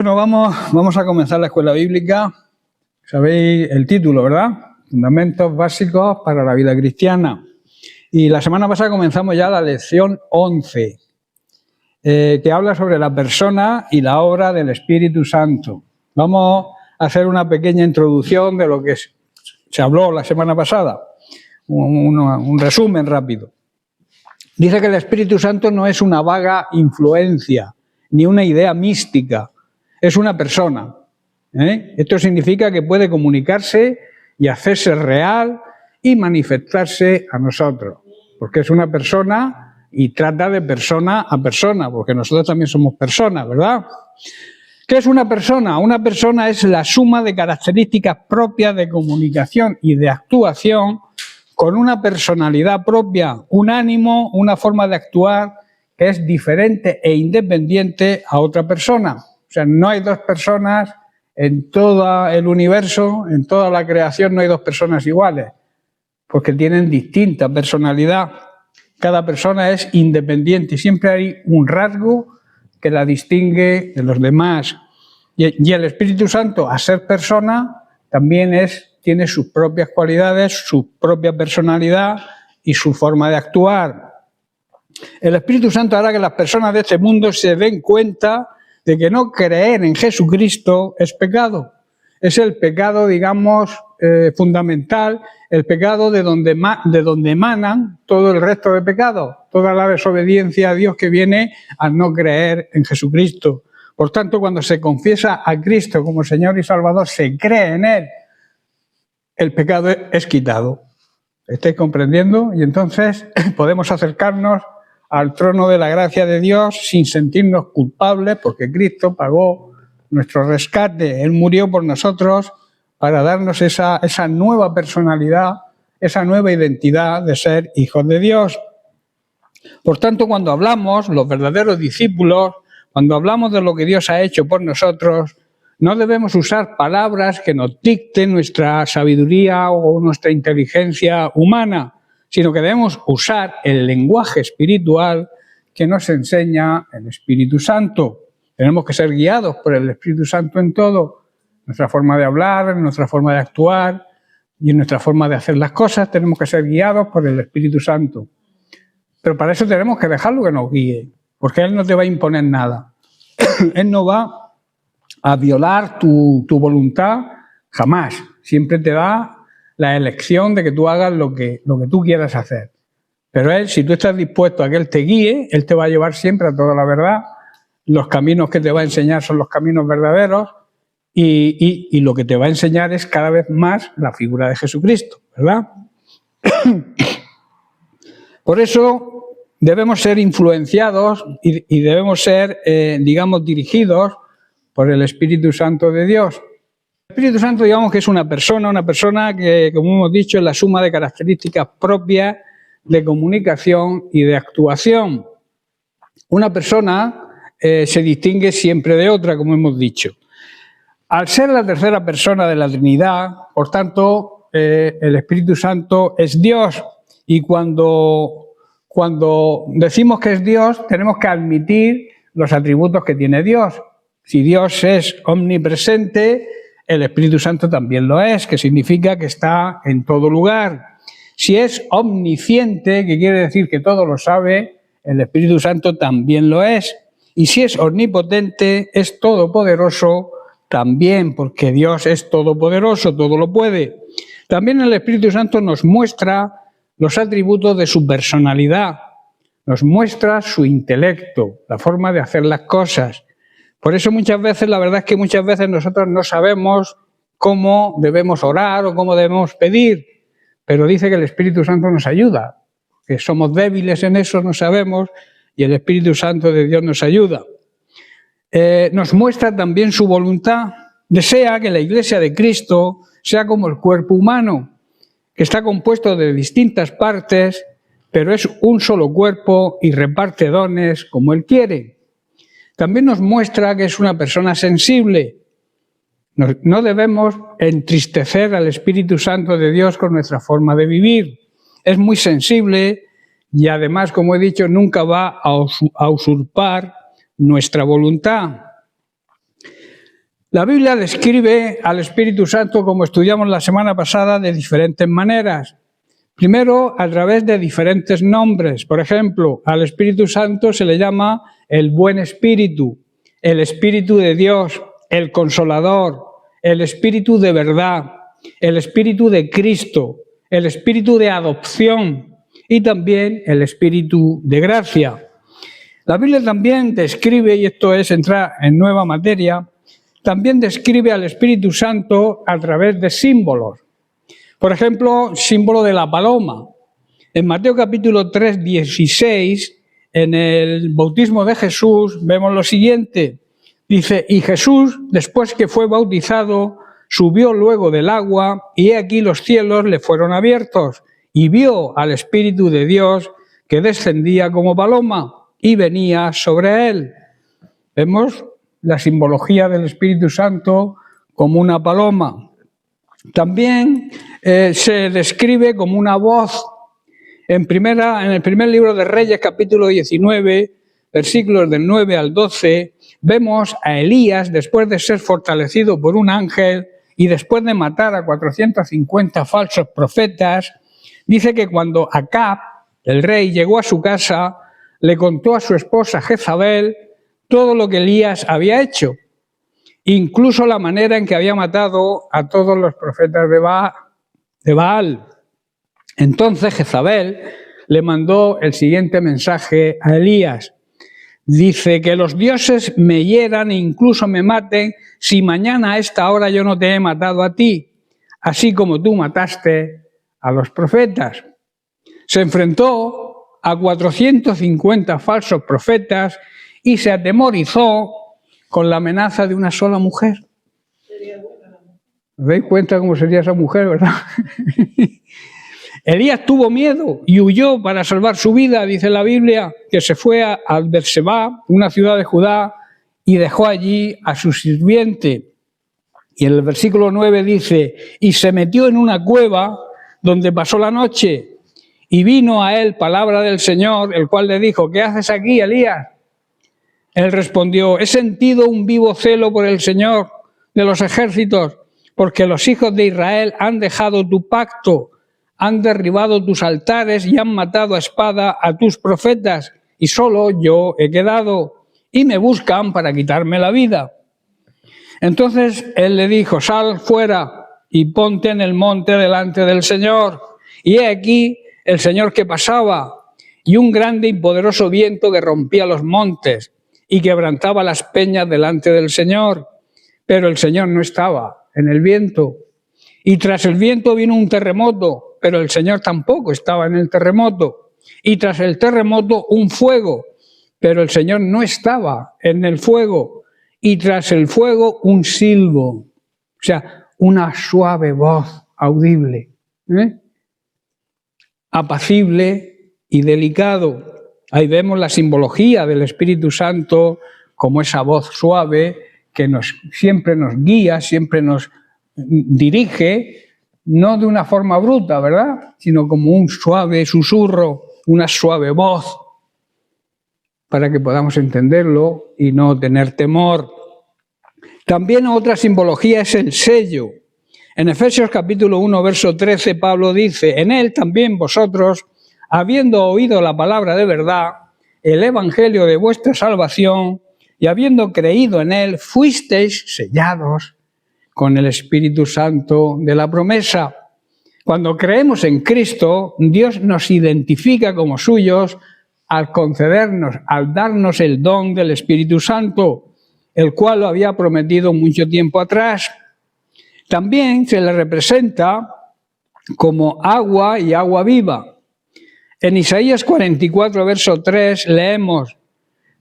Bueno, vamos a comenzar la escuela bíblica. Sabéis el título, ¿verdad? Fundamentos básicos para la vida cristiana. Y la semana pasada comenzamos ya la lección 11, que habla sobre la persona y la obra del Espíritu Santo. Vamos a hacer una pequeña introducción de lo que se habló la semana pasada, un resumen rápido. Dice que el Espíritu Santo no es una vaga influencia, ni una idea mística, es una persona. Esto significa que puede comunicarse y hacerse real y manifestarse a nosotros, porque es una persona y trata de persona a persona, porque nosotros también somos personas, ¿verdad? ¿Qué es una persona? Una persona es la suma de características propias de comunicación y de actuación con una personalidad propia, un ánimo, una forma de actuar que es diferente e independiente a otra persona. O sea, no hay dos personas en todo el universo, en toda la creación no hay dos personas iguales, porque tienen distinta personalidad. Cada persona es independiente y siempre hay un rasgo que la distingue de los demás. Y el Espíritu Santo, a ser persona, también tiene sus propias cualidades, su propia personalidad y su forma de actuar. El Espíritu Santo hará que las personas de este mundo se den cuenta de que no creer en Jesucristo es pecado. Es el pecado, digamos, fundamental, el pecado de donde emanan todo el resto de pecados, toda la desobediencia a Dios que viene al no creer en Jesucristo. Por tanto, cuando se confiesa a Cristo como Señor y Salvador, se cree en Él, el pecado es quitado. ¿Estáis comprendiendo? Y entonces podemos acercarnos al trono de la gracia de Dios sin sentirnos culpables, porque Cristo pagó nuestro rescate. Él murió por nosotros para darnos esa nueva personalidad, esa nueva identidad de ser hijos de Dios. Por tanto, cuando hablamos, los verdaderos discípulos, cuando hablamos de lo que Dios ha hecho por nosotros, no debemos usar palabras que nos dicten nuestra sabiduría o nuestra inteligencia humana, sino que debemos usar el lenguaje espiritual que nos enseña el Espíritu Santo. Tenemos que ser guiados por el Espíritu Santo en todo, nuestra forma de hablar, en nuestra forma de actuar y en nuestra forma de hacer las cosas. Tenemos que ser guiados por el Espíritu Santo. Pero para eso tenemos que dejarlo que nos guíe, porque Él no te va a imponer nada. Él no va a violar tu voluntad jamás. Siempre te da la elección de que tú hagas lo que tú quieras hacer. Pero Él, si tú estás dispuesto a que Él te guíe, Él te va a llevar siempre a toda la verdad. Los caminos que te va a enseñar son los caminos verdaderos y lo que te va a enseñar es cada vez más la figura de Jesucristo, ¿verdad? Por eso debemos ser influenciados y debemos ser, digamos, dirigidos por el Espíritu Santo de Dios. El Espíritu Santo, digamos que es una persona que, como hemos dicho, es la suma de características propias de comunicación y de actuación. Una persona se distingue siempre de otra, como hemos dicho. Al ser la tercera persona de la Trinidad, por tanto, el Espíritu Santo es Dios. Y cuando decimos que es Dios, tenemos que admitir los atributos que tiene Dios. Si Dios es omnipresente, el Espíritu Santo también lo es, que significa que está en todo lugar. Si es omnisciente, que quiere decir que todo lo sabe, el Espíritu Santo también lo es. Y si es omnipotente, es todopoderoso también, porque Dios es todopoderoso, todo lo puede. También el Espíritu Santo nos muestra los atributos de su personalidad, nos muestra su intelecto, la forma de hacer las cosas. Por eso muchas veces, la verdad es que muchas veces nosotros no sabemos cómo debemos orar o cómo debemos pedir, pero dice que el Espíritu Santo nos ayuda, que somos débiles en eso, no sabemos, y el Espíritu Santo de Dios nos ayuda. Nos muestra también su voluntad. Desea que la Iglesia de Cristo sea como el cuerpo humano, que está compuesto de distintas partes, pero es un solo cuerpo y reparte dones como Él quiere. También nos muestra que es una persona sensible. No debemos entristecer al Espíritu Santo de Dios con nuestra forma de vivir. Es muy sensible y además, como he dicho, nunca va a usurpar nuestra voluntad. La Biblia describe al Espíritu Santo, como estudiamos la semana pasada, de diferentes maneras. Primero, a través de diferentes nombres. Por ejemplo, al Espíritu Santo se le llama el Buen Espíritu, el Espíritu de Dios, el Consolador, el Espíritu de verdad, el Espíritu de Cristo, el Espíritu de adopción y también el Espíritu de gracia. La Biblia también describe, y esto es entrar en nueva materia, también describe al Espíritu Santo a través de símbolos. Por ejemplo, símbolo de la paloma. En Mateo capítulo 3, 16, en el bautismo de Jesús, vemos lo siguiente. Dice, y Jesús, después que fue bautizado, subió luego del agua, y he aquí los cielos le fueron abiertos, y vio al Espíritu de Dios que descendía como paloma y venía sobre él. Vemos la simbología del Espíritu Santo como una paloma. También se describe como una voz. En el primer libro de Reyes, capítulo 19, versículos del 9 al 12, vemos a Elías, después de ser fortalecido por un ángel y después de matar a 450 falsos profetas, dice que cuando Acab, el rey, llegó a su casa, le contó a su esposa Jezabel todo lo que Elías había hecho, incluso la manera en que había matado a todos los profetas de Baal. Entonces Jezabel le mandó el siguiente mensaje a Elías. Dice, que los dioses me hieran e incluso me maten si mañana a esta hora yo no te he matado a ti, así como tú mataste a los profetas. Se enfrentó a 450 falsos profetas y se atemorizó con la amenaza de una sola mujer. ¿Os dais cuenta cómo sería esa mujer, verdad? Elías tuvo miedo y huyó para salvar su vida, dice la Biblia, que se fue a Berseba, una ciudad de Judá, y dejó allí a su sirviente. Y en el versículo 9 dice, y se metió en una cueva donde pasó la noche, y vino a él palabra del Señor, el cual le dijo, ¿qué haces aquí, Elías? Él respondió, he sentido un vivo celo por el Señor de los ejércitos, porque los hijos de Israel han dejado tu pacto, han derribado tus altares y han matado a espada a tus profetas, y solo yo he quedado, y me buscan para quitarme la vida. Entonces él le dijo, sal fuera y ponte en el monte delante del Señor. Y he aquí el Señor que pasaba, y un grande y poderoso viento que rompía los montes y quebrantaba las peñas delante del Señor. Pero el Señor no estaba en el viento. Y tras el viento vino un terremoto, pero el Señor tampoco estaba en el terremoto. Y tras el terremoto un fuego, pero el Señor no estaba en el fuego. Y tras el fuego un silbo, o sea, una suave voz audible, apacible y delicado. Ahí vemos la simbología del Espíritu Santo como esa voz suave que siempre nos guía, siempre nos dirige, no de una forma bruta, ¿verdad?, sino como un suave susurro, una suave voz, para que podamos entenderlo y no tener temor. También otra simbología es el sello. En Efesios capítulo 1, verso 13, Pablo dice, en él también vosotros, habiendo oído la palabra de verdad, el evangelio de vuestra salvación, y habiendo creído en él, fuisteis sellados con el Espíritu Santo de la promesa. Cuando creemos en Cristo, Dios nos identifica como suyos al concedernos, al darnos el don del Espíritu Santo, el cual lo había prometido mucho tiempo atrás. También se le representa como agua y agua viva. En Isaías 44, verso 3, leemos,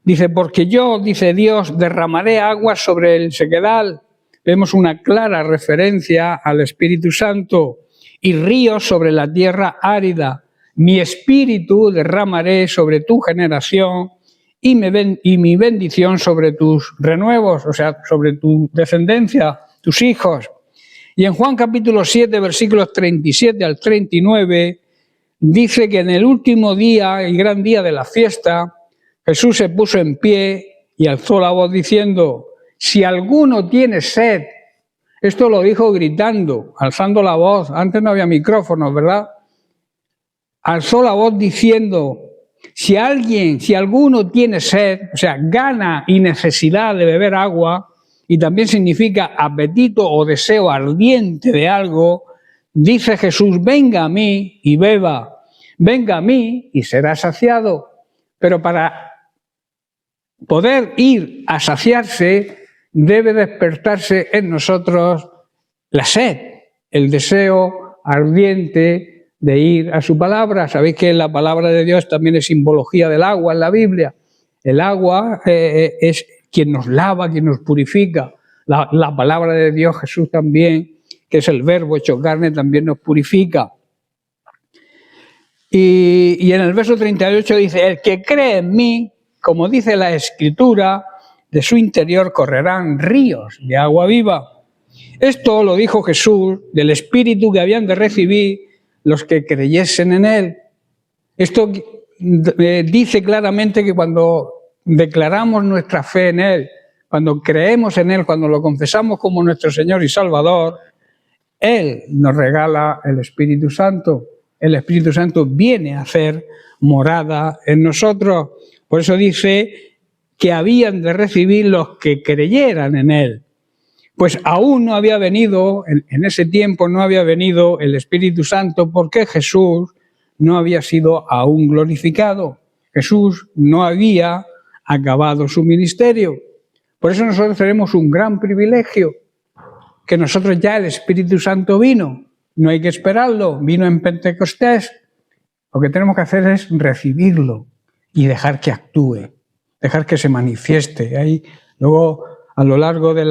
dice, porque yo, dice Dios, derramaré agua sobre el sequedal. Vemos una clara referencia al Espíritu Santo. Y ríos sobre la tierra árida. Mi espíritu derramaré sobre tu generación y mi bendición sobre tus renuevos, o sea, sobre tu descendencia, tus hijos. Y en Juan capítulo 7, versículos 37 al 39, dice que en el último día, el gran día de la fiesta, Jesús se puso en pie y alzó la voz diciendo, si alguno tiene sed, esto lo dijo gritando, alzando la voz, antes no había micrófonos, ¿verdad? Alzó la voz diciendo, si alguno tiene sed, o sea, gana y necesidad de beber agua, y también significa apetito o deseo ardiente de algo, dice Jesús, venga a mí y beba, venga a mí y será saciado. Pero para poder ir a saciarse, debe despertarse en nosotros la sed, el deseo ardiente de ir a su palabra. Sabéis que la palabra de Dios también es simbología del agua en la Biblia. El agua es quien nos lava, quien nos purifica. La palabra de Dios, Jesús también, que es el verbo hecho carne, también nos purifica. Y en el verso 38 dice, el que cree en mí, como dice la Escritura, de su interior correrán ríos de agua viva. Esto lo dijo Jesús del Espíritu que habían de recibir los que creyesen en Él. Esto dice claramente que cuando declaramos nuestra fe en Él, cuando creemos en Él, cuando lo confesamos como nuestro Señor y Salvador, Él nos regala el Espíritu Santo. El Espíritu Santo viene a hacer morada en nosotros. Por eso dice que habían de recibir los que creyeran en Él. Pues aún no había venido, en ese tiempo no había venido el Espíritu Santo porque Jesús no había sido aún glorificado. Jesús no había acabado su ministerio. Por eso nosotros tenemos un gran privilegio, que nosotros ya el Espíritu Santo vino. No hay que esperarlo, vino en Pentecostés. Lo que tenemos que hacer es recibirlo y dejar que actúe, dejar que se manifieste. Ahí, luego, a lo largo de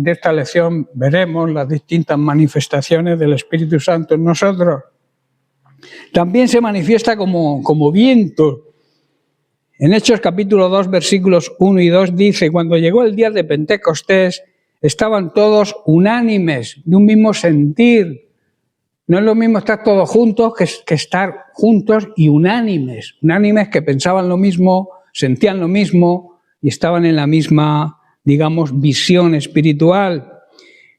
esta lección veremos las distintas manifestaciones del Espíritu Santo en nosotros. También se manifiesta como viento. En Hechos capítulo 2, versículos 1 y 2 dice, cuando llegó el día de Pentecostés, estaban todos unánimes, de un mismo sentir. No es lo mismo estar todos juntos que estar juntos y unánimes. Unánimes que pensaban lo mismo, sentían lo mismo y estaban en la misma, digamos, visión espiritual.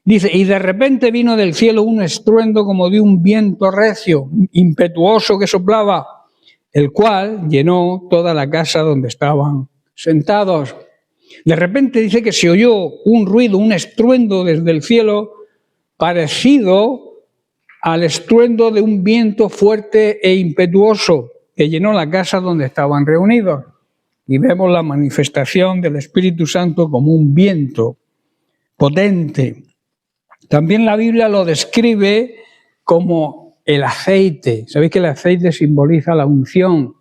Dice, y de repente vino del cielo un estruendo como de un viento recio, impetuoso que soplaba, el cual llenó toda la casa donde estaban sentados. De repente dice que se oyó un ruido, un estruendo desde el cielo, parecido al estruendo de un viento fuerte e impetuoso que llenó la casa donde estaban reunidos. Y vemos la manifestación del Espíritu Santo como un viento potente. También la Biblia lo describe como el aceite. Sabéis que el aceite simboliza la unción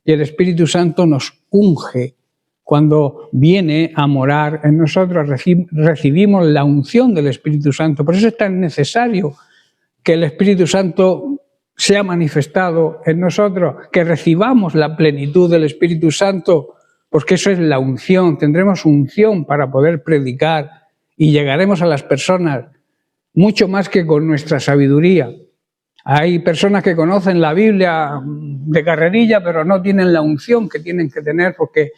y el Espíritu Santo nos unge. Cuando viene a morar en nosotros, recibimos la unción del Espíritu Santo. Por eso es tan necesario que el Espíritu Santo sea manifestado en nosotros, que recibamos la plenitud del Espíritu Santo, porque eso es la unción. Tendremos unción para poder predicar y llegaremos a las personas mucho más que con nuestra sabiduría. Hay personas que conocen la Biblia de carrerilla, pero no tienen la unción que tienen que tener porque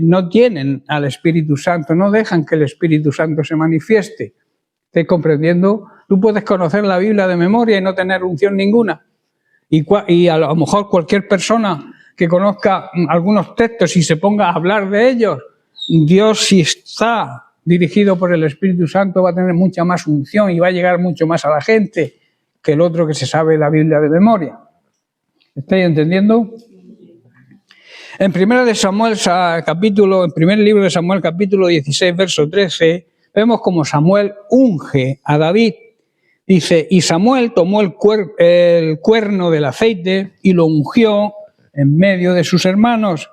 no tienen al Espíritu Santo, no dejan que el Espíritu Santo se manifieste. ¿Estáis comprendiendo? Tú puedes conocer la Biblia de memoria y no tener unción ninguna. Y a lo mejor cualquier persona que conozca algunos textos y se ponga a hablar de ellos, Dios, si está dirigido por el Espíritu Santo, va a tener mucha más unción y va a llegar mucho más a la gente que el otro que se sabe la Biblia de memoria. ¿Estáis entendiendo? En primer libro de Samuel, capítulo 16, verso 13, vemos como Samuel unge a David. Dice, y Samuel tomó el cuerno del aceite y lo ungió en medio de sus hermanos.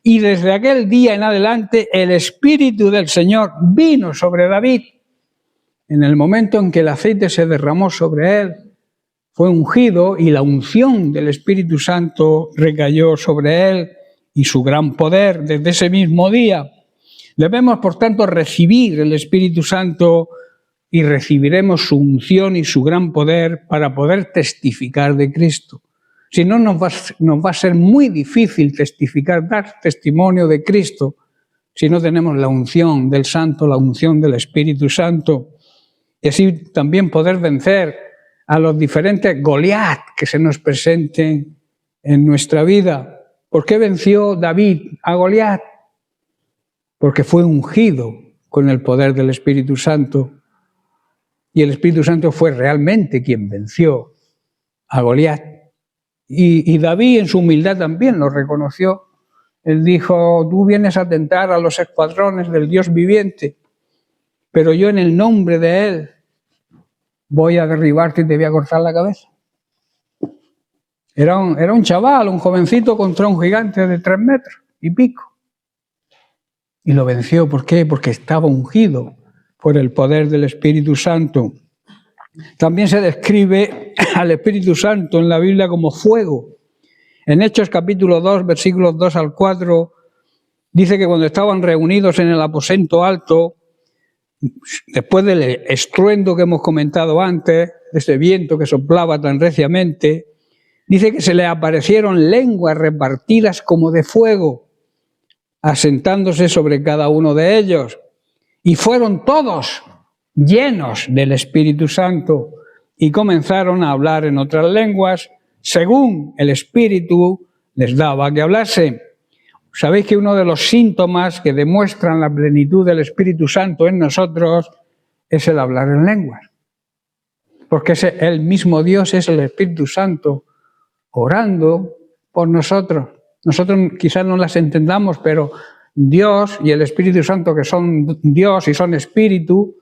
Y desde aquel día en adelante el Espíritu del Señor vino sobre David. En el momento en que el aceite se derramó sobre él, fue ungido y la unción del Espíritu Santo recayó sobre él y su gran poder desde ese mismo día. Debemos, por tanto, recibir el Espíritu Santo y recibiremos su unción y su gran poder para poder testificar de Cristo. Si no, nos va a ser muy difícil testificar, dar testimonio de Cristo, si no tenemos la unción del Santo, la unción del Espíritu Santo, y así también poder vencer a los diferentes Goliat que se nos presenten en nuestra vida. ¿Por qué venció David a Goliat? Porque fue ungido con el poder del Espíritu Santo, y el Espíritu Santo fue realmente quien venció a Goliat. Y David en su humildad también lo reconoció. Él dijo: tú vienes a tentar a los escuadrones del Dios viviente, pero yo en el nombre de Él voy a derribarte y te voy a cortar la cabeza. Era un chaval, un jovencito contra un gigante de 3 metros y pico. Y lo venció. ¿Por qué? Porque estaba ungido por el poder del Espíritu Santo. También se describe al Espíritu Santo en la Biblia como fuego. En Hechos capítulo 2, versículos 2 al 4, dice que cuando estaban reunidos en el aposento alto, después del estruendo que hemos comentado antes, de ese viento que soplaba tan reciamente, dice que se le aparecieron lenguas repartidas como de fuego, asentándose sobre cada uno de ellos. Y fueron todos llenos del Espíritu Santo y comenzaron a hablar en otras lenguas, según el Espíritu les daba que hablase. Sabéis que uno de los síntomas que demuestran la plenitud del Espíritu Santo en nosotros es el hablar en lenguas. Porque el mismo Dios es el Espíritu Santo orando por nosotros. Nosotros quizás no las entendamos, pero Dios y el Espíritu Santo, que son Dios y son Espíritu,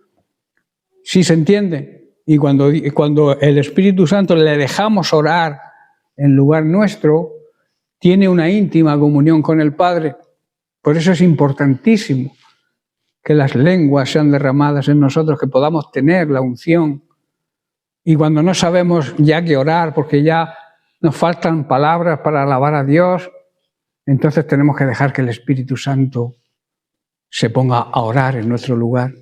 sí se entiende. Y cuando el Espíritu Santo le dejamos orar en lugar nuestro, tiene una íntima comunión con el Padre. Por eso es importantísimo que las lenguas sean derramadas en nosotros, que podamos tener la unción. Y cuando no sabemos ya qué orar, porque ya nos faltan palabras para alabar a Dios, entonces tenemos que dejar que el Espíritu Santo se ponga a orar en nuestro lugar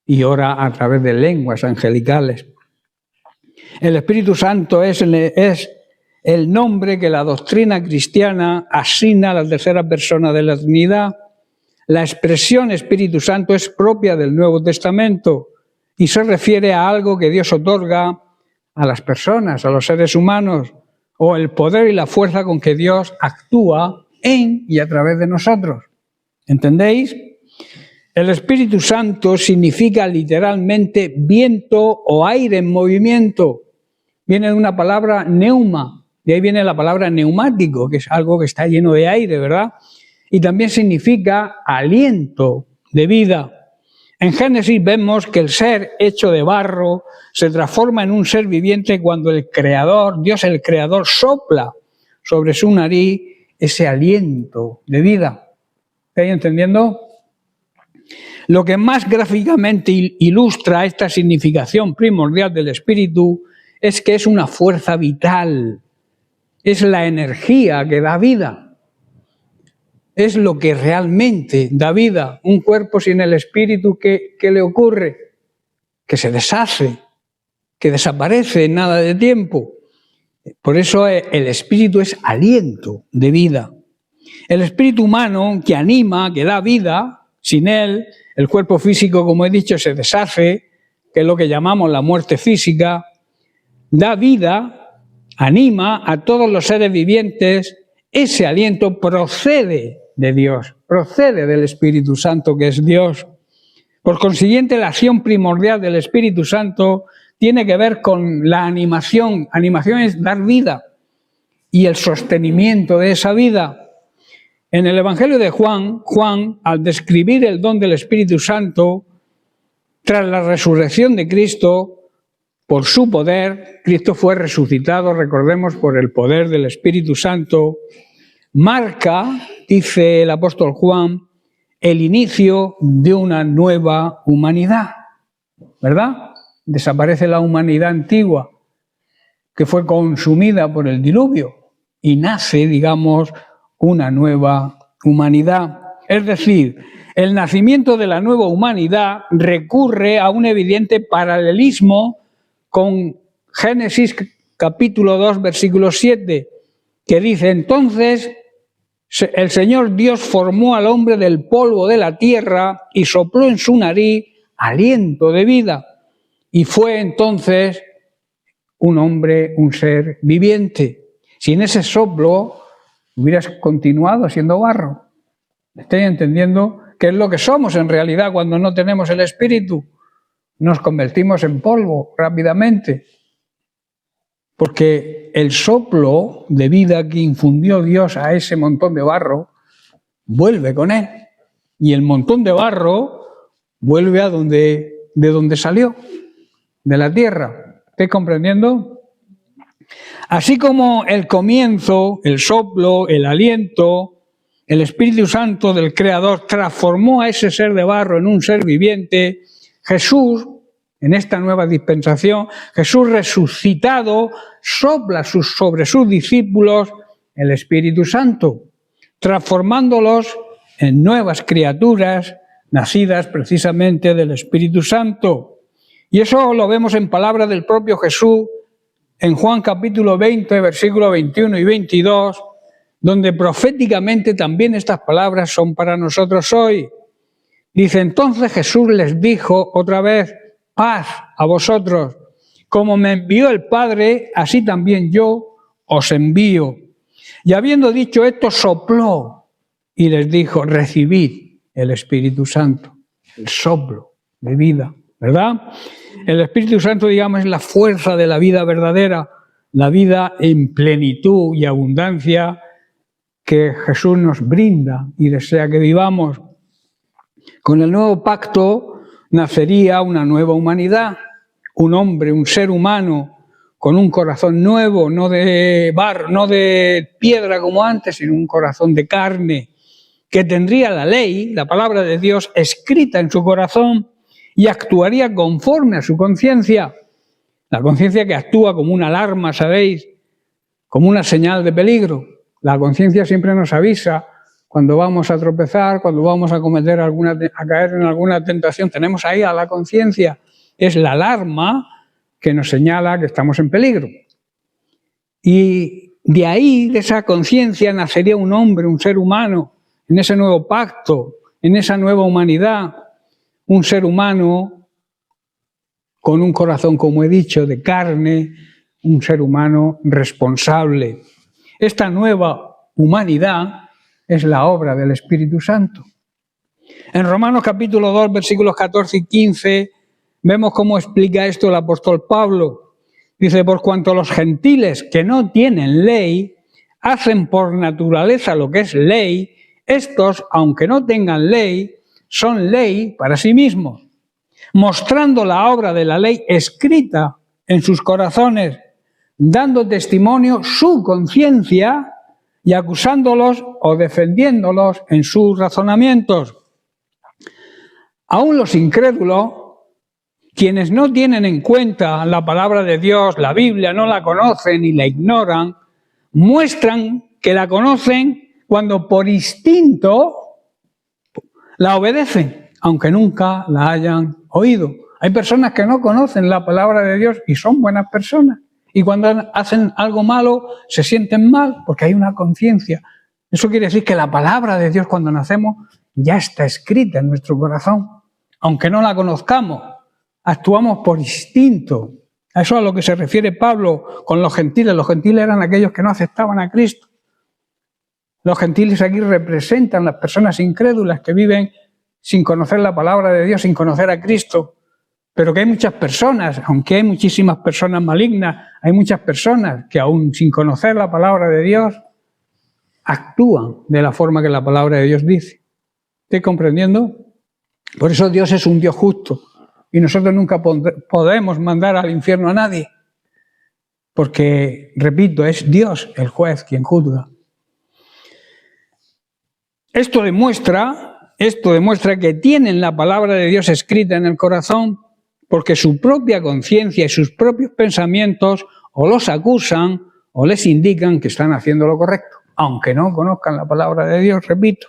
y ora a través de lenguas angelicales. El Espíritu Santo es el nombre que la doctrina cristiana asigna a la tercera persona de la Trinidad. La expresión Espíritu Santo es propia del Nuevo Testamento y se refiere a algo que Dios otorga a las personas, a los seres humanos, o el poder y la fuerza con que Dios actúa en y a través de nosotros. ¿Entendéis? El Espíritu Santo significa literalmente viento o aire en movimiento. Viene de una palabra neuma, de ahí viene la palabra neumático, que es algo que está lleno de aire, ¿verdad? Y también significa aliento de vida. En Génesis vemos que el ser hecho de barro se transforma en un ser viviente cuando el Creador, Dios el Creador, sopla sobre su nariz ese aliento de vida. ¿Estáis entendiendo? Lo que más gráficamente ilustra esta significación primordial del Espíritu es que es una fuerza vital, es la energía que da vida, es lo que realmente da vida. Un cuerpo sin el Espíritu, ¿qué le ocurre? Que se deshace, que desaparece en nada de tiempo. Por eso el Espíritu es aliento de vida. El espíritu humano que anima, que da vida, sin él, el cuerpo físico, como he dicho, se deshace, que es lo que llamamos la muerte física. Da vida, anima a todos los seres vivientes. Ese aliento procede de Dios, procede del Espíritu Santo, que es Dios. Por consiguiente, la acción primordial del Espíritu Santo tiene que ver con la animación. Animación es dar vida y el sostenimiento de esa vida. En el Evangelio de Juan, al describir el don del Espíritu Santo, tras la resurrección de Cristo, por su poder, Cristo fue resucitado, recordemos, por el poder del Espíritu Santo, marca, dice el apóstol Juan, el inicio de una nueva humanidad, ¿verdad? Desaparece la humanidad antigua, que fue consumida por el diluvio, y nace, digamos, una nueva humanidad. Es decir, el nacimiento de la nueva humanidad recurre a un evidente paralelismo con Génesis capítulo 2, versículo 7, que dice: entonces El Señor Dios formó al hombre del polvo de la tierra y sopló en su nariz aliento de vida. Y fue entonces un hombre, un ser viviente. Sin ese soplo hubieras continuado siendo barro. ¿Estáis entendiendo qué es lo que somos en realidad cuando no tenemos el Espíritu? Nos convertimos en polvo rápidamente. Porque el soplo de vida que infundió Dios a ese montón de barro vuelve con él. Y el montón de barro vuelve de donde salió, de la tierra. ¿Estáis comprendiendo? Así como el comienzo, el soplo, el aliento, el Espíritu Santo del Creador transformó a ese ser de barro en un ser viviente, Jesús, en esta nueva dispensación, Jesús resucitado sopla sobre sus discípulos el Espíritu Santo, transformándolos en nuevas criaturas nacidas precisamente del Espíritu Santo. Y eso lo vemos en palabras del propio Jesús en Juan capítulo 20, versículos 21 y 22, donde proféticamente también estas palabras son para nosotros hoy. Dice, entonces Jesús les dijo otra vez, paz a vosotros, como me envió el Padre, así también yo os envío. Y habiendo dicho esto, sopló y les dijo, recibid el Espíritu Santo, el soplo de vida, ¿verdad? El Espíritu Santo, digamos, es la fuerza de la vida verdadera, la vida en plenitud y abundancia que Jesús nos brinda y desea que vivamos. Con el nuevo pacto nacería una nueva humanidad, un hombre, un ser humano con un corazón nuevo, no de barro, no de piedra como antes, sino un corazón de carne, que tendría la ley, la palabra de Dios, escrita en su corazón y actuaría conforme a su conciencia. La conciencia que actúa como una alarma, ¿sabéis? Como una señal de peligro. La conciencia siempre nos avisa cuando vamos a tropezar, cuando vamos a caer en alguna tentación. Tenemos ahí a la conciencia. Es la alarma que nos señala que estamos en peligro. Y de ahí, de esa conciencia, nacería un hombre, un ser humano, en ese nuevo pacto, en esa nueva humanidad. Un ser humano con un corazón, como he dicho, de carne, un ser humano responsable. Esta nueva humanidad es la obra del Espíritu Santo. En Romanos capítulo 2, versículos 14 y 15, vemos cómo explica esto el apóstol Pablo. Dice, por cuanto los gentiles que no tienen ley, hacen por naturaleza lo que es ley, estos, aunque no tengan ley, son ley para sí mismos, mostrando la obra de la ley escrita en sus corazones, dando testimonio su conciencia y acusándolos o defendiéndolos en sus razonamientos. Aún los incrédulos, quienes no tienen en cuenta la palabra de Dios, la Biblia, no la conocen y la ignoran, muestran que la conocen cuando por instinto la obedecen, aunque nunca la hayan oído. Hay personas que no conocen la palabra de Dios y son buenas personas. Y cuando hacen algo malo, se sienten mal porque hay una conciencia. Eso quiere decir que la palabra de Dios cuando nacemos ya está escrita en nuestro corazón. Aunque no la conozcamos, actuamos por instinto. A eso es a lo que se refiere Pablo con los gentiles. Los gentiles eran aquellos que no aceptaban a Cristo. Los gentiles aquí representan las personas incrédulas que viven sin conocer la palabra de Dios, sin conocer a Cristo. Pero que hay muchas personas, aunque hay muchísimas personas malignas, hay muchas personas que aún sin conocer la palabra de Dios, actúan de la forma que la palabra de Dios dice. ¿Estoy comprendiendo? Por eso Dios es un Dios justo. Y nosotros nunca podemos mandar al infierno a nadie. Porque, repito, es Dios el juez quien juzga. Esto demuestra que tienen la palabra de Dios escrita en el corazón porque su propia conciencia y sus propios pensamientos o los acusan o les indican que están haciendo lo correcto, aunque no conozcan la palabra de Dios, repito.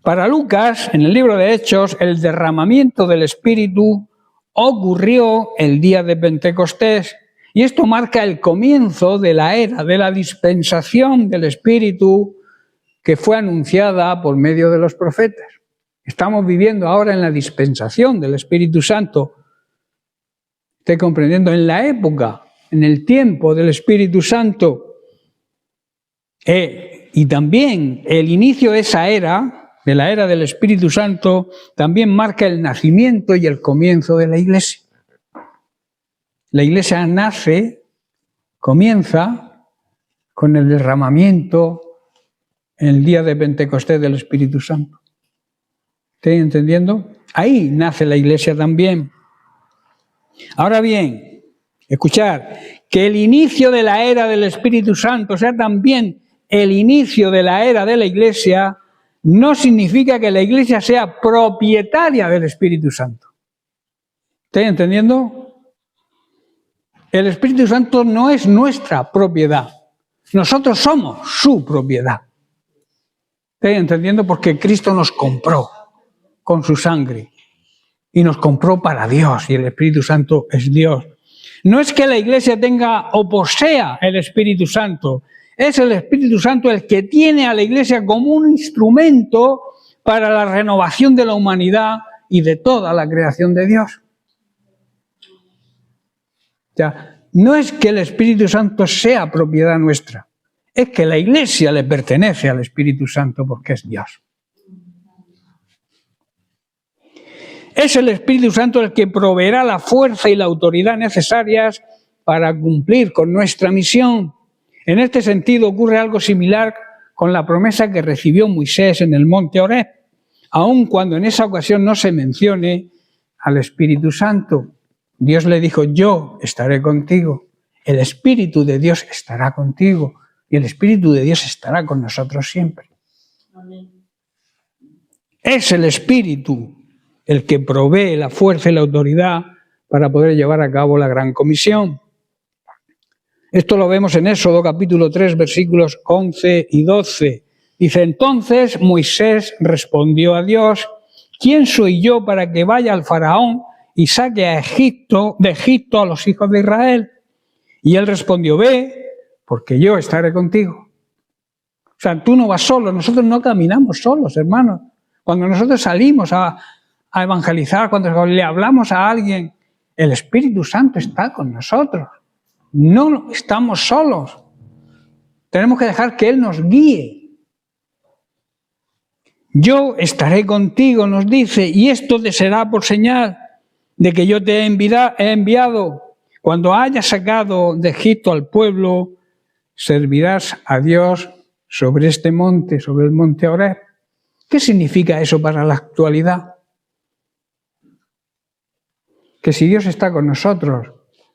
Para Lucas, en el libro de Hechos, el derramamiento del Espíritu ocurrió el día de Pentecostés y esto marca el comienzo de la era de la dispensación del Espíritu que fue anunciada por medio de los profetas. Estamos viviendo ahora en la dispensación del Espíritu Santo. Estoy comprendiendo, en la época, en el tiempo del Espíritu Santo. Y también el inicio de esa era, de la era del Espíritu Santo, también marca el nacimiento y el comienzo de la Iglesia. La Iglesia nace, comienza con el derramamiento en el día de Pentecostés del Espíritu Santo. ¿Estoy entendiendo? Ahí nace la Iglesia también. Ahora bien, escuchar, que el inicio de la era del Espíritu Santo sea también el inicio de la era de la Iglesia, no significa que la Iglesia sea propietaria del Espíritu Santo. ¿Estoy entendiendo? El Espíritu Santo no es nuestra propiedad. Nosotros somos su propiedad. ¿Estoy entendiendo? Porque Cristo nos compró con su sangre y nos compró para Dios, y el Espíritu Santo es Dios. No es que la Iglesia tenga o posea el Espíritu Santo, es el Espíritu Santo el que tiene a la Iglesia como un instrumento para la renovación de la humanidad y de toda la creación de Dios. O sea, no es que el Espíritu Santo sea propiedad nuestra, es que la Iglesia le pertenece al Espíritu Santo porque es Dios. Es el Espíritu Santo el que proveerá la fuerza y la autoridad necesarias para cumplir con nuestra misión. En este sentido ocurre algo similar con la promesa que recibió Moisés en el monte Horeb, aun cuando en esa ocasión no se mencione al Espíritu Santo. Dios le dijo: yo estaré contigo, el Espíritu de Dios estará contigo y el Espíritu de Dios estará con nosotros siempre. Amén. Es el Espíritu el que provee la fuerza y la autoridad para poder llevar a cabo la gran comisión. Esto lo vemos en Éxodo capítulo 3, versículos 11 y 12. Dice: entonces Moisés respondió a Dios: ¿quién soy yo para que vaya al faraón y saque de Egipto a los hijos de Israel? Y él respondió: ve, porque yo estaré contigo. O sea, tú no vas solo, nosotros no caminamos solos, hermanos. Cuando nosotros salimos a evangelizar, cuando le hablamos a alguien, el Espíritu Santo está con nosotros. No estamos solos. Tenemos que dejar que Él nos guíe. Yo estaré contigo, nos dice, y esto te será por señal de que yo te he enviado. Cuando hayas sacado de Egipto al pueblo, servirás a Dios sobre este monte, sobre el monte Horeb. ¿Qué significa eso para la actualidad? Que si Dios está con nosotros,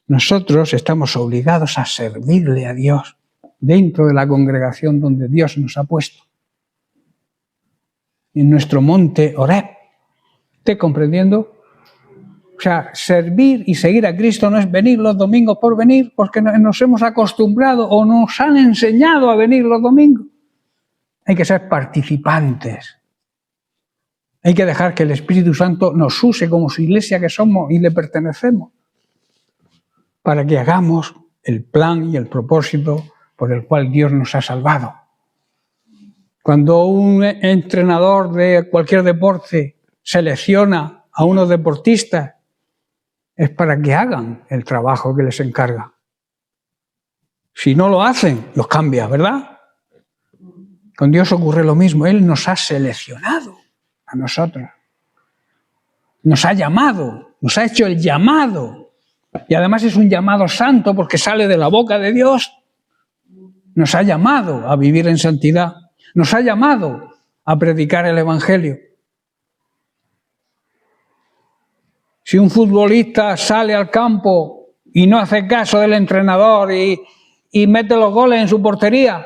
nosotros estamos obligados a servirle a Dios dentro de la congregación donde Dios nos ha puesto. En nuestro monte Horeb. ¿Estáis comprendiendo? O sea, servir y seguir a Cristo no es venir los domingos por venir, porque nos hemos acostumbrado o nos han enseñado a venir los domingos. Hay que ser participantes. Hay que dejar que el Espíritu Santo nos use como su iglesia que somos y le pertenecemos, para que hagamos el plan y el propósito por el cual Dios nos ha salvado. Cuando un entrenador de cualquier deporte selecciona a unos deportistas, es para que hagan el trabajo que les encarga. Si no lo hacen, los cambia, ¿verdad? Con Dios ocurre lo mismo. Él nos ha seleccionado a nosotros. Nos ha llamado, nos ha hecho el llamado. Y además es un llamado santo porque sale de la boca de Dios. Nos ha llamado a vivir en santidad. Nos ha llamado a predicar el Evangelio. Si un futbolista sale al campo y no hace caso del entrenador y mete los goles en su portería,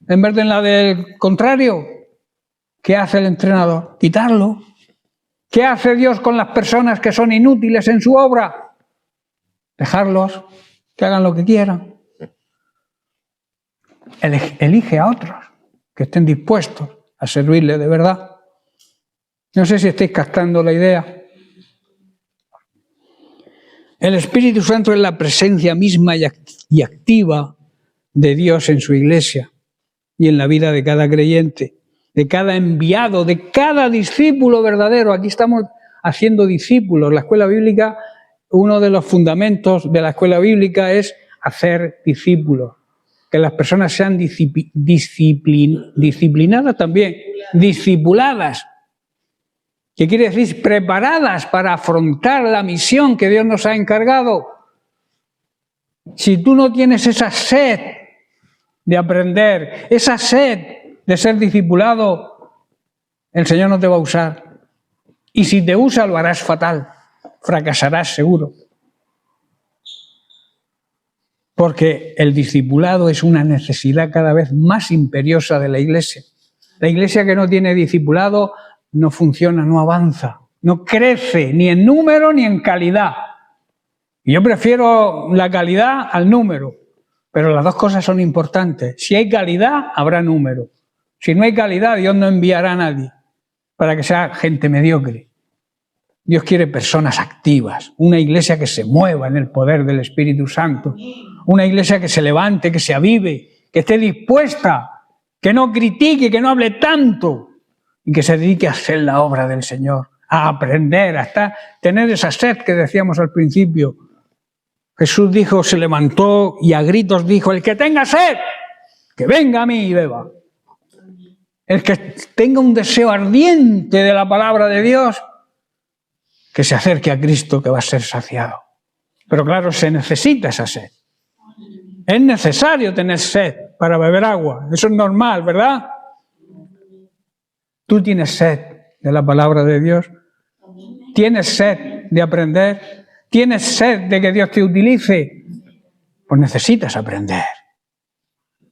en vez de en la del contrario, ¿qué hace el entrenador? Quitarlo. ¿Qué hace Dios con las personas que son inútiles en su obra? Dejarlos, que hagan lo que quieran. Elige a otros que estén dispuestos a servirle de verdad. No sé si estáis captando la idea. El Espíritu Santo es la presencia misma y activa de Dios en su iglesia. y en la vida de cada creyente, de cada enviado, de cada discípulo verdadero. Aquí estamos haciendo discípulos. La escuela bíblica, uno de los fundamentos de la escuela bíblica es hacer discípulos. Que las personas sean disciplinadas también, discipuladas. ¿Qué quiere decir? Preparadas para afrontar la misión que Dios nos ha encargado. Si tú no tienes esa sed de aprender, esa sed de ser discipulado, el Señor no te va a usar. Y si te usa, lo harás fatal. Fracasarás seguro. Porque el discipulado es una necesidad cada vez más imperiosa de la Iglesia. La Iglesia que no tiene discipulado no funciona, no avanza, no crece ni en número ni en calidad. Y yo prefiero la calidad al número, pero las dos cosas son importantes. Si hay calidad, habrá número. Si no hay calidad, Dios no enviará a nadie para que sea gente mediocre. Dios quiere personas activas, una iglesia que se mueva en el poder del Espíritu Santo, una iglesia que se levante, que se avive, que esté dispuesta, que no critique, que no hable tanto y que se dedique a hacer la obra del Señor, a aprender, hasta tener esa sed que decíamos al principio. Jesús dijo, se levantó y a gritos dijo, el que tenga sed, que venga a mí y beba. El que tenga un deseo ardiente de la palabra de Dios, que se acerque a Cristo, que va a ser saciado. Pero claro, se necesita esa sed. Es necesario tener sed para beber agua. Eso es normal, ¿verdad? Tú tienes sed de la palabra de Dios. Tienes sed de aprender. Tienes sed de que Dios te utilice. Pues necesitas aprender.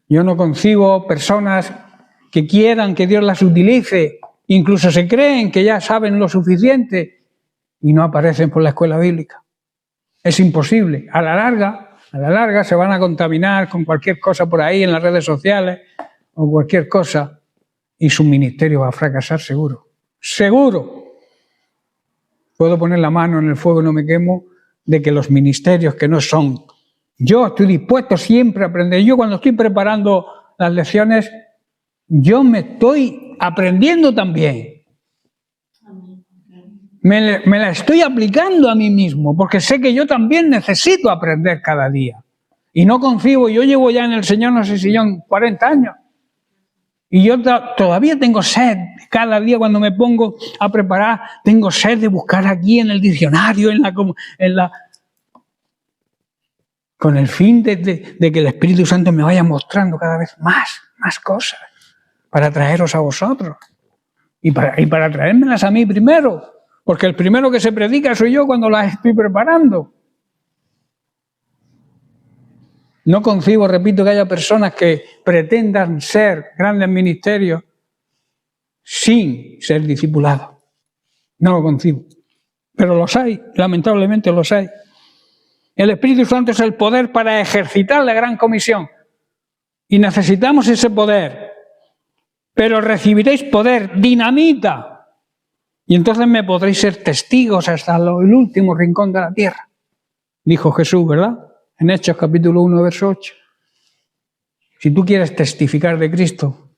Yo no concibo personas que quieran que Dios las utilice. Incluso se creen que ya saben lo suficiente y no aparecen por la escuela bíblica. Es imposible. A la larga se van a contaminar con cualquier cosa por ahí en las redes sociales o cualquier cosa y su ministerio va a fracasar seguro. ¡Seguro! Puedo poner la mano en el fuego y no me quemo de que los ministerios que no son. Yo estoy dispuesto siempre a aprender. Yo cuando estoy preparando las lecciones, yo me estoy aprendiendo también. Me la estoy aplicando a mí mismo, porque sé que yo también necesito aprender cada día. Y no concibo, yo llevo ya en el Señor, no sé si yo, 40 años. Y yo todavía tengo sed. Cada día cuando me pongo a preparar, tengo sed de buscar aquí en el diccionario, con el fin de que el Espíritu Santo me vaya mostrando cada vez más cosas, para traeros a vosotros. Y para traérmelas a mí primero. Porque el primero que se predica soy yo cuando las estoy preparando. No concibo, repito, que haya personas que pretendan ser grandes ministerios sin ser discipulados. No lo concibo. Pero los hay, lamentablemente los hay. El Espíritu Santo es el poder para ejercitar la gran comisión. Y necesitamos ese poder. Pero recibiréis poder, dinamita. Y entonces me podréis ser testigos hasta el último rincón de la tierra. Dijo Jesús, ¿verdad? En Hechos capítulo 1, verso 8. Si tú quieres testificar de Cristo,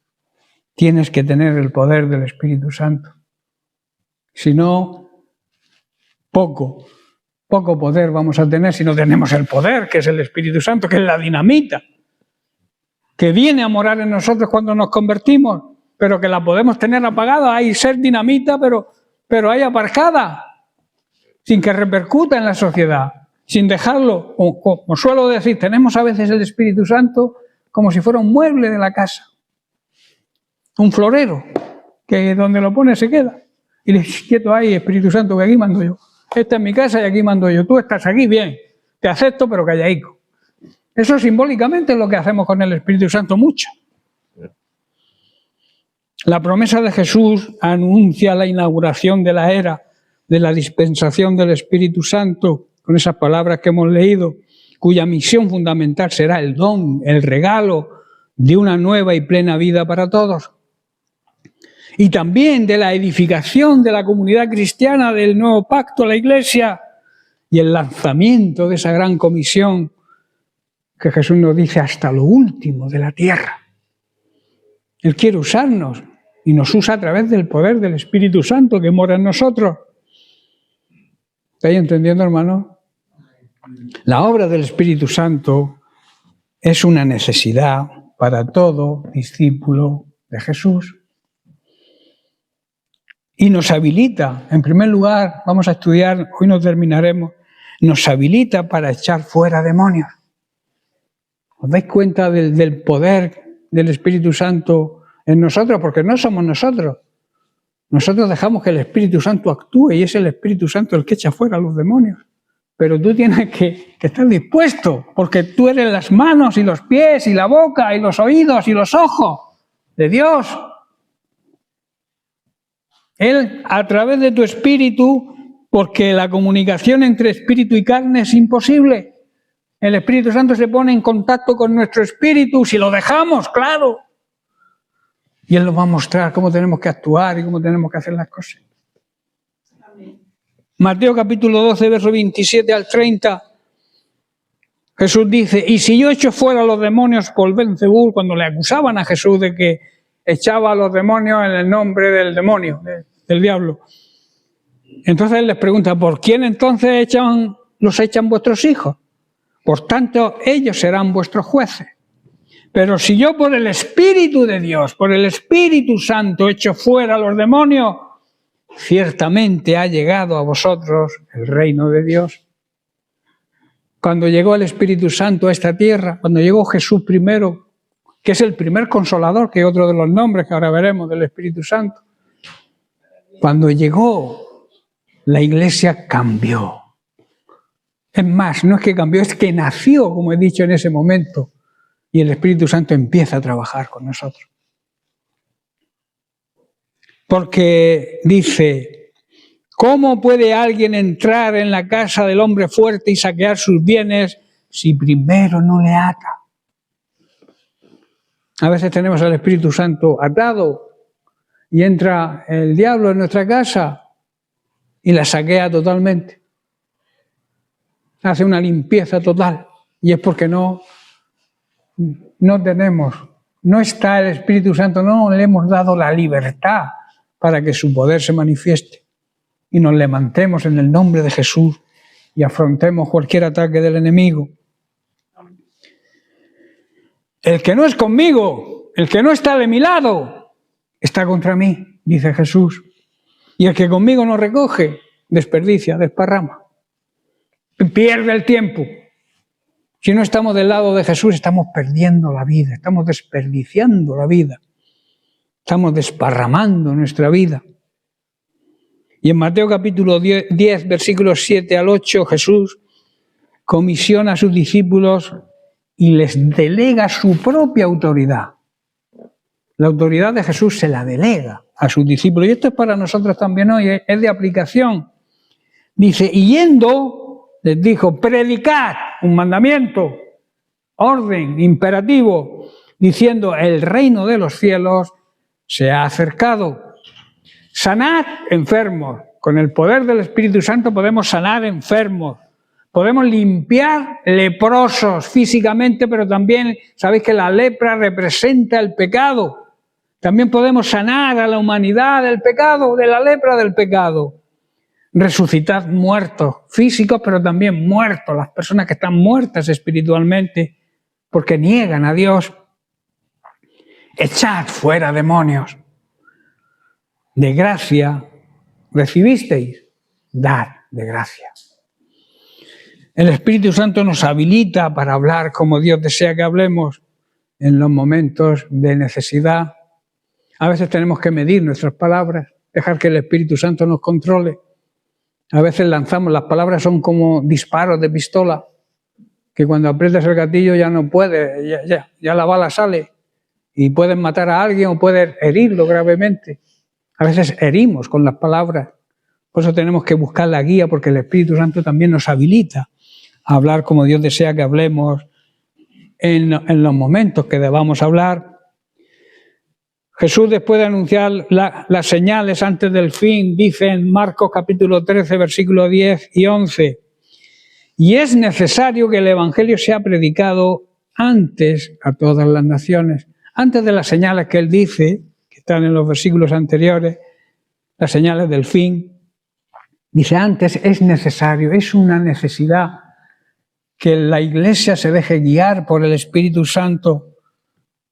tienes que tener el poder del Espíritu Santo. Si no, poco poder vamos a tener si no tenemos el poder, que es el Espíritu Santo, que es la dinamita, que viene a morar en nosotros cuando nos convertimos, pero que la podemos tener apagada. Hay ser dinamita, pero hay aparcada, sin que repercuta en la sociedad, sin dejarlo, como suelo decir, tenemos a veces el Espíritu Santo como si fuera un mueble de la casa, un florero, que donde lo pone se queda. Y le dices, quieto ahí, Espíritu Santo, que aquí mando yo. Esta es mi casa y aquí mando yo. Tú estás aquí, bien, te acepto, pero callaico. Eso simbólicamente es lo que hacemos con el Espíritu Santo mucho. La promesa de Jesús anuncia la inauguración de la era de la dispensación del Espíritu Santo, con esas palabras que hemos leído, cuya misión fundamental será el don, el regalo de una nueva y plena vida para todos. Y también de la edificación de la comunidad cristiana, del nuevo pacto, la Iglesia, y el lanzamiento de esa gran comisión que Jesús nos dice hasta lo último de la tierra. Él quiere usarnos y nos usa a través del poder del Espíritu Santo que mora en nosotros. ¿Estáis entendiendo, hermano? La obra del Espíritu Santo es una necesidad para todo discípulo de Jesús. Y nos habilita, en primer lugar, vamos a estudiar, hoy no terminaremos, nos habilita para echar fuera demonios. ¿Os dais cuenta del poder del Espíritu Santo en nosotros? Porque no somos nosotros. Nosotros dejamos que el Espíritu Santo actúe y es el Espíritu Santo el que echa fuera a los demonios. Pero tú tienes que estar dispuesto, porque tú eres las manos y los pies y la boca y los oídos y los ojos de Dios. Él, a través de tu espíritu, porque la comunicación entre espíritu y carne es imposible. El Espíritu Santo se pone en contacto con nuestro espíritu, si lo dejamos, claro. Y Él nos va a mostrar cómo tenemos que actuar y cómo tenemos que hacer las cosas. Amén. Mateo capítulo 12, verso 27 al 30. Jesús dice, y si yo echo fuera a los demonios por Belzebú, cuando le acusaban a Jesús de que echaba a los demonios en el nombre del demonio, del diablo. Entonces Él les pregunta, ¿por quién entonces los echan vuestros hijos? Por tanto, ellos serán vuestros jueces. Pero si yo por el Espíritu de Dios, por el Espíritu Santo echo fuera a los demonios, ciertamente ha llegado a vosotros el reino de Dios. Cuando llegó el Espíritu Santo a esta tierra, cuando llegó Jesús primero, que es el primer consolador, que es otro de los nombres que ahora veremos del Espíritu Santo, cuando llegó, la iglesia cambió. Es más, no es que cambió, es que nació, como he dicho en ese momento, y el Espíritu Santo empieza a trabajar con nosotros. Porque dice, ¿cómo puede alguien entrar en la casa del hombre fuerte y saquear sus bienes si primero no le ata? A veces tenemos al Espíritu Santo atado y entra el diablo en nuestra casa y la saquea totalmente. Hace una limpieza total y es porque no está el Espíritu Santo, no le hemos dado la libertad para que su poder se manifieste y nos levantemos en el nombre de Jesús y afrontemos cualquier ataque del enemigo. El que no es conmigo, el que no está de mi lado, está contra mí, dice Jesús. Y el que conmigo no recoge, desperdicia, desparrama. Pierde el tiempo. Si no estamos del lado de Jesús, estamos perdiendo la vida, estamos desperdiciando la vida. Estamos desparramando nuestra vida. Y en Mateo capítulo 10, versículos 7 al 8, Jesús comisiona a sus discípulos y les delega su propia autoridad. La autoridad de Jesús se la delega a sus discípulos. Y esto es para nosotros también hoy, es de aplicación. Dice, y yendo, les dijo, predicad, un mandamiento, orden, imperativo, diciendo, el reino de los cielos se ha acercado. Sanad enfermos. Con el poder del Espíritu Santo podemos sanar enfermos. Podemos limpiar leprosos físicamente, pero también sabéis que la lepra representa el pecado. También podemos sanar a la humanidad del pecado, de la lepra del pecado. Resucitar muertos físicos, pero también muertos, las personas que están muertas espiritualmente porque niegan a Dios. Echad fuera demonios. De gracia recibisteis, dad de gracia. El Espíritu Santo nos habilita para hablar como Dios desea que hablemos en los momentos de necesidad. A veces tenemos que medir nuestras palabras, dejar que el Espíritu Santo nos controle. A veces lanzamos, las palabras son como disparos de pistola, que cuando aprietas el gatillo ya no puedes, ya la bala sale y puedes matar a alguien o puedes herirlo gravemente. A veces herimos con las palabras. Por eso tenemos que buscar la guía, porque el Espíritu Santo también nos habilita a hablar como Dios desea que hablemos en los momentos que debamos hablar. Jesús, después de anunciar las señales antes del fin, dice en Marcos capítulo 13, versículos 10 y 11, y es necesario que el Evangelio sea predicado antes a todas las naciones. antes de las señales que él dice, que están en los versículos anteriores, las señales del fin, dice antes es necesario, es una necesidad que la Iglesia se deje guiar por el Espíritu Santo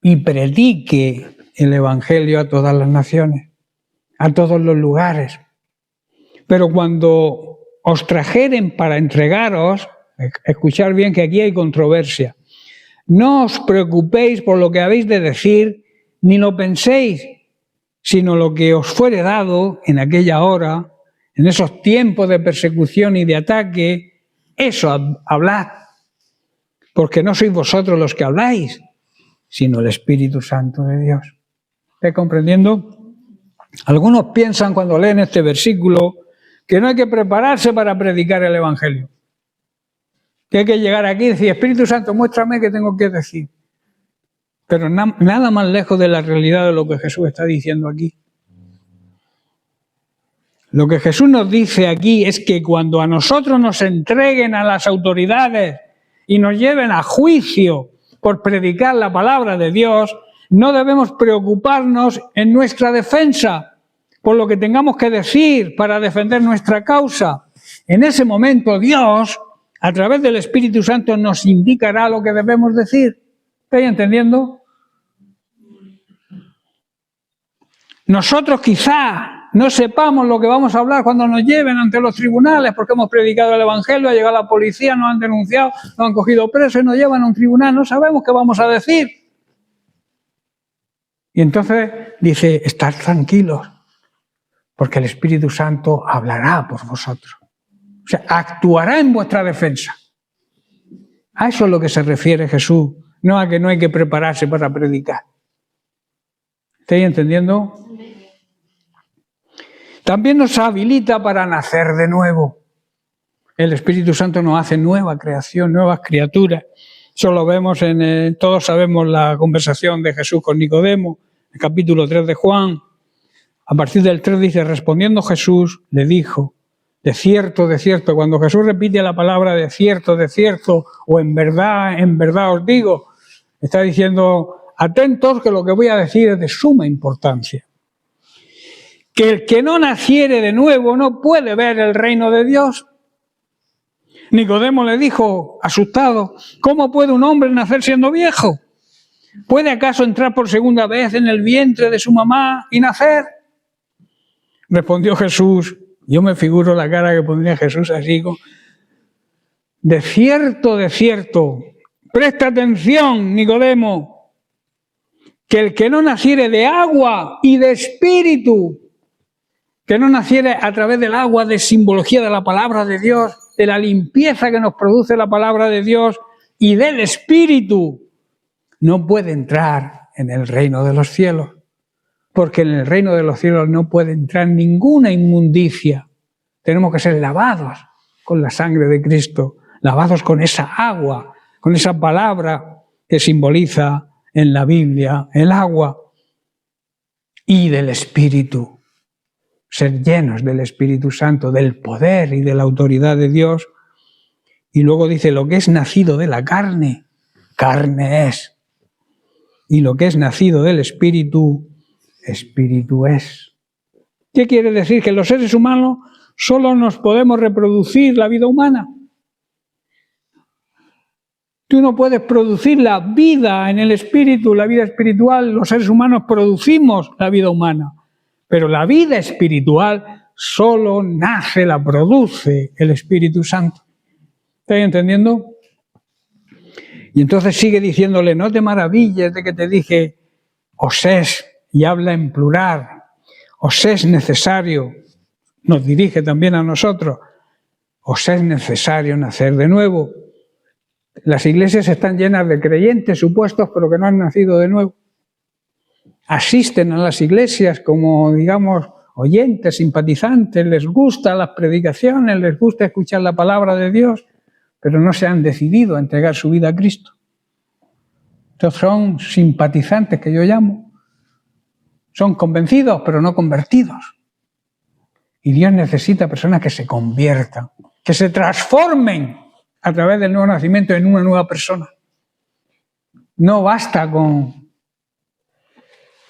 y predique el Evangelio a todas las naciones, a todos los lugares. Pero cuando os trajeren para entregaros, escuchad bien que aquí hay controversia, no os preocupéis por lo que habéis de decir, ni lo penséis, sino lo que os fuere dado en aquella hora, en esos tiempos de persecución y de ataque, eso hablad, porque no sois vosotros los que habláis, sino el Espíritu Santo de Dios. ¿Está comprendiendo? Algunos piensan cuando leen este versículo que no hay que prepararse para predicar el Evangelio, que hay que llegar aquí y decir, Espíritu Santo, muéstrame qué tengo que decir. Pero nada más lejos de la realidad de lo que Jesús está diciendo aquí. Lo que Jesús nos dice aquí es que cuando a nosotros nos entreguen a las autoridades y nos lleven a juicio por predicar la palabra de Dios, no debemos preocuparnos en nuestra defensa por lo que tengamos que decir para defender nuestra causa. En ese momento Dios, a través del Espíritu Santo, nos indicará lo que debemos decir. ¿Estáis entendiendo? Nosotros quizá no sepamos lo que vamos a hablar cuando nos lleven ante los tribunales porque hemos predicado el Evangelio, ha llegado la policía, nos han denunciado, nos han cogido presos y nos llevan a un tribunal, no sabemos qué vamos a decir. Y entonces dice, estad tranquilos, porque el Espíritu Santo hablará por vosotros. O sea, actuará en vuestra defensa. A eso es lo que se refiere Jesús, no a que no hay que prepararse para predicar. ¿Estáis entendiendo? También nos habilita para nacer de nuevo. El Espíritu Santo nos hace nueva creación, nuevas criaturas. Eso lo vemos todos sabemos la conversación de Jesús con Nicodemo, el capítulo 3 de Juan. A partir del 3 dice, respondiendo Jesús, le dijo, de cierto, cuando Jesús repite la palabra de cierto, o en verdad os digo, está diciendo, atentos que lo que voy a decir es de suma importancia. Que el que no naciere de nuevo no puede ver el reino de Dios. Nicodemo le dijo, asustado, ¿cómo puede un hombre nacer siendo viejo? ¿Puede acaso entrar por segunda vez en el vientre de su mamá y nacer? Respondió Jesús, yo me figuro la cara que pondría Jesús así, de cierto, presta atención, Nicodemo, que el que no naciere de agua y de espíritu, que no naciere a través del agua de simbología de la palabra de Dios, de la limpieza que nos produce la palabra de Dios y del Espíritu, no puede entrar en el reino de los cielos, porque en el reino de los cielos no puede entrar ninguna inmundicia. Tenemos que ser lavados con la sangre de Cristo, lavados con esa agua, con esa palabra que simboliza en la Biblia el agua, y del Espíritu. Ser llenos del Espíritu Santo, del poder y de la autoridad de Dios. Y luego dice, lo que es nacido de la carne, carne es. Y lo que es nacido del Espíritu, Espíritu es. ¿Qué quiere decir? Que los seres humanos solo nos podemos reproducir la vida humana. Tú no puedes producir la vida en el Espíritu, la vida espiritual. Los seres humanos producimos la vida humana. Pero la vida espiritual solo nace, la produce el Espíritu Santo. ¿Estáis entendiendo? Y entonces sigue diciéndole, no te maravilles de que te dije, os es, y habla en plural, os es necesario, nos dirige también a nosotros, os es necesario nacer de nuevo. Las iglesias están llenas de creyentes supuestos, pero que no han nacido de nuevo. Asisten a las iglesias como, digamos, oyentes, simpatizantes, les gustan las predicaciones, les gusta escuchar la palabra de Dios, pero no se han decidido a entregar su vida a Cristo. Estos son simpatizantes, que yo llamo. Son convencidos, pero no convertidos. Y Dios necesita personas que se conviertan, que se transformen a través del nuevo nacimiento en una nueva persona. No basta con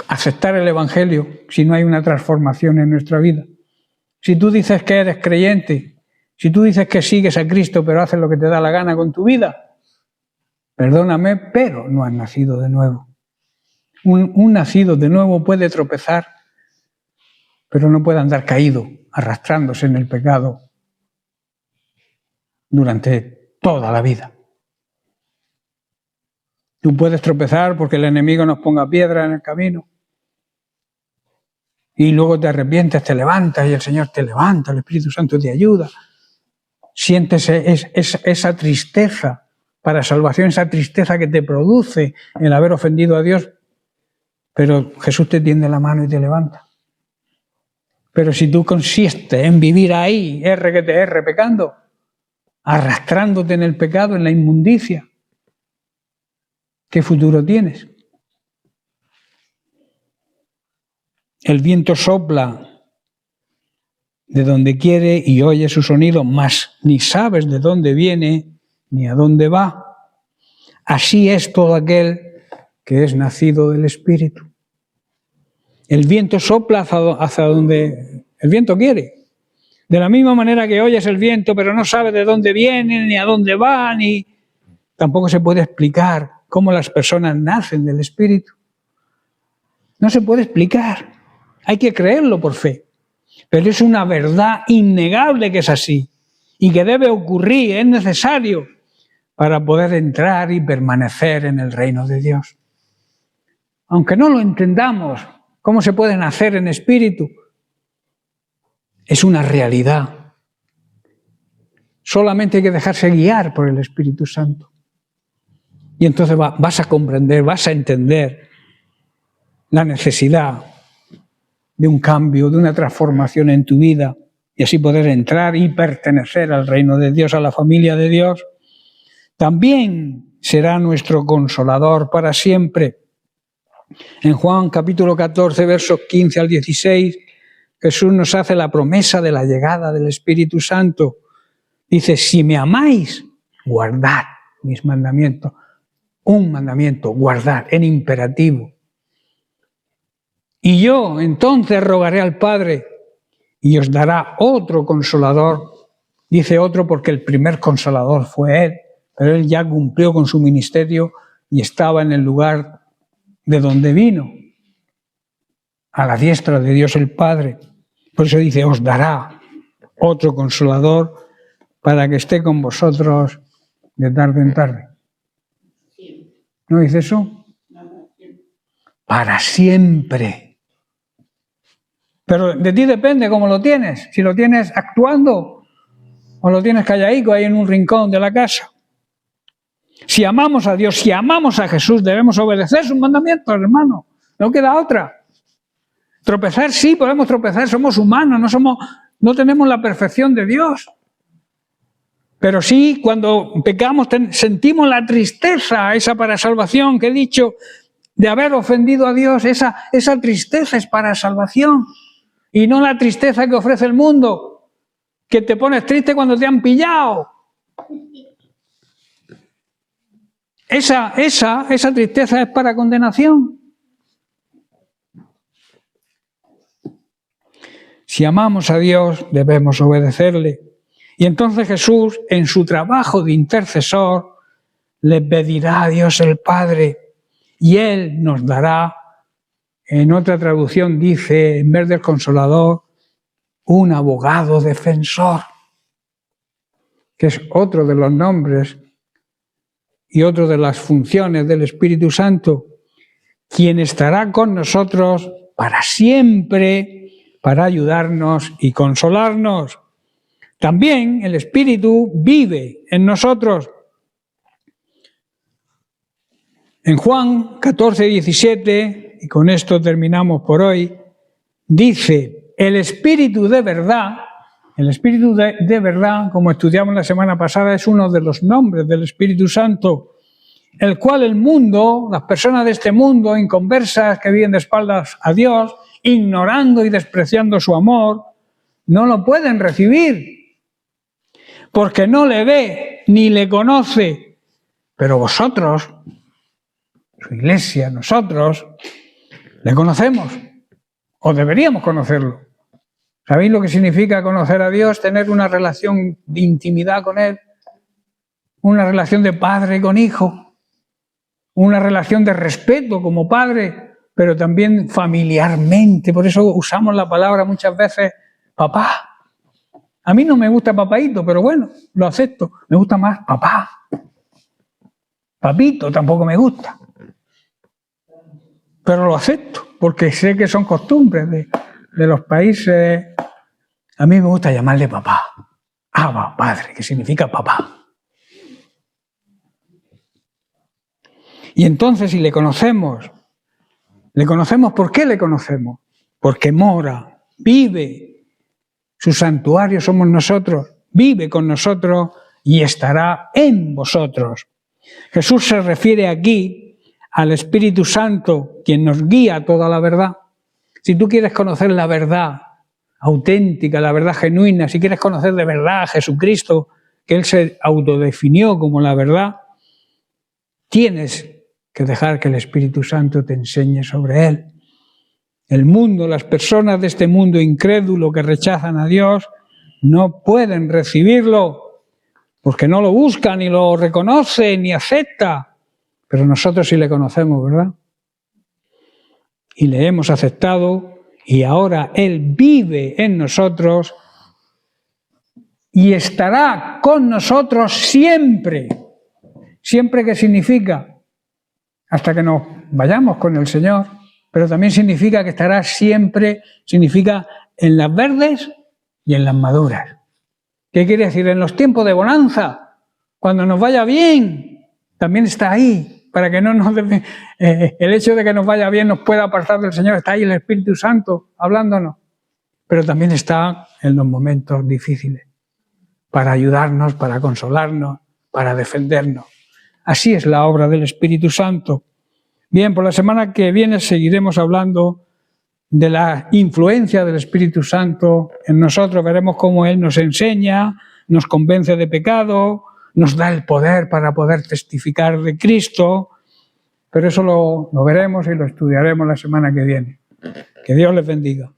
aceptar el Evangelio si no hay una transformación en nuestra vida. Si tú dices que eres creyente, si tú dices que sigues a Cristo pero haces lo que te da la gana con tu vida, perdóname, pero no has nacido de nuevo. Un nacido de nuevo puede tropezar, pero no puede andar caído, arrastrándose en el pecado durante toda la vida. Tú puedes tropezar porque el enemigo nos ponga piedra en el camino y luego te arrepientes, te levantas y el Señor te levanta, el Espíritu Santo te ayuda. Sientes esa tristeza para salvación, esa tristeza que te produce el haber ofendido a Dios, pero Jesús te tiende la mano y te levanta. Pero si tú consistes en vivir ahí, R pecando, arrastrándote en el pecado, en la inmundicia, ¿qué futuro tienes? El viento sopla de donde quiere y oye su sonido, mas ni sabes de dónde viene ni a dónde va. Así es todo aquel que es nacido del Espíritu. El viento sopla hacia donde el viento quiere. De la misma manera que oyes el viento, pero no sabes de dónde viene, ni a dónde va, ni tampoco se puede explicar cómo las personas nacen del Espíritu. No se puede explicar. Hay que creerlo por fe. Pero es una verdad innegable que es así y que debe ocurrir, es necesario para poder entrar y permanecer en el reino de Dios. Aunque no lo entendamos, cómo se puede nacer en espíritu, es una realidad. Solamente hay que dejarse guiar por el Espíritu Santo. Y entonces vas a comprender, vas a entender la necesidad de un cambio, de una transformación en tu vida, y así poder entrar y pertenecer al reino de Dios, a la familia de Dios. También será nuestro consolador para siempre. En Juan capítulo 14, versos 15 al 16, Jesús nos hace la promesa de la llegada del Espíritu Santo. Dice, si me amáis, guardad mis mandamientos. Un mandamiento, guardad, en imperativo. Y yo entonces rogaré al Padre y os dará otro consolador. Dice otro porque el primer consolador fue Él, pero Él ya cumplió con su ministerio y estaba en el lugar de donde vino, a la diestra de Dios el Padre. Por eso dice, os dará otro consolador para que esté con vosotros de tarde en tarde. ¿No dice eso? Para siempre. Pero de ti depende cómo lo tienes. Si lo tienes actuando o lo tienes calladico ahí en un rincón de la casa. Si amamos a Dios, si amamos a Jesús, debemos obedecer sus mandamientos, hermano. No queda otra. Tropezar, sí, podemos tropezar, somos humanos, no tenemos la perfección de Dios. Pero sí, cuando pecamos sentimos la tristeza, esa para salvación que he dicho, de haber ofendido a Dios, esa tristeza es para salvación. Y no la tristeza que ofrece el mundo, que te pones triste cuando te han pillado. Esa tristeza es para condenación. Si amamos a Dios, debemos obedecerle. Y entonces Jesús, en su trabajo de intercesor, le pedirá a Dios el Padre y Él nos dará, en otra traducción dice, en vez del Consolador, un abogado defensor, que es otro de los nombres y otro de las funciones del Espíritu Santo, quien estará con nosotros para siempre, para ayudarnos y consolarnos. También el Espíritu vive en nosotros. En Juan 14, 17, y con esto terminamos por hoy, dice, el Espíritu de verdad, como estudiamos la semana pasada, es uno de los nombres del Espíritu Santo, el cual el mundo, las personas de este mundo, inconversas, que viven de espaldas a Dios, ignorando y despreciando su amor, no lo pueden recibir, porque no le ve ni le conoce. Pero vosotros, su iglesia, nosotros, Le conocemos, o deberíamos conocerlo. ¿Sabéis lo que significa conocer a Dios? Tener una relación de intimidad con Él, una relación de padre con hijo, una relación de respeto como padre, pero también familiarmente. Por eso usamos la palabra muchas veces papá. A mí no me gusta papaíto, pero bueno, lo acepto. Me gusta más papá. Papito tampoco me gusta. Pero lo acepto, porque sé que son costumbres de los países. A mí me gusta llamarle papá. Abba, padre, que significa papá. Y entonces, si le conocemos, ¿por qué le conocemos? Porque mora, vive. Su santuario somos nosotros, vive con nosotros y estará en vosotros. Jesús se refiere aquí al Espíritu Santo, quien nos guía a toda la verdad. Si tú quieres conocer la verdad auténtica, la verdad genuina, si quieres conocer de verdad a Jesucristo, que Él se autodefinió como la verdad, tienes que dejar que el Espíritu Santo te enseñe sobre Él. El mundo, las personas de este mundo incrédulo que rechazan a Dios, no pueden recibirlo porque no lo buscan, ni lo reconocen, ni aceptan. Pero nosotros sí le conocemos, ¿verdad? Y le hemos aceptado y ahora Él vive en nosotros y estará con nosotros siempre. Siempre, ¿qué significa? Hasta que nos vayamos con el Señor. Pero también significa que estará siempre, significa en las verdes y en las maduras. ¿Qué quiere decir? En los tiempos de bonanza, cuando nos vaya bien, también está ahí, para que no nos el hecho de que nos vaya bien nos pueda apartar del Señor, está ahí el Espíritu Santo hablándonos. Pero también está en los momentos difíciles, para ayudarnos, para consolarnos, para defendernos. Así es la obra del Espíritu Santo. Bien, por la semana que viene seguiremos hablando de la influencia del Espíritu Santo en nosotros. Veremos cómo Él nos enseña, nos convence de pecado, nos da el poder para poder testificar de Cristo. Pero eso lo veremos y lo estudiaremos la semana que viene. Que Dios les bendiga.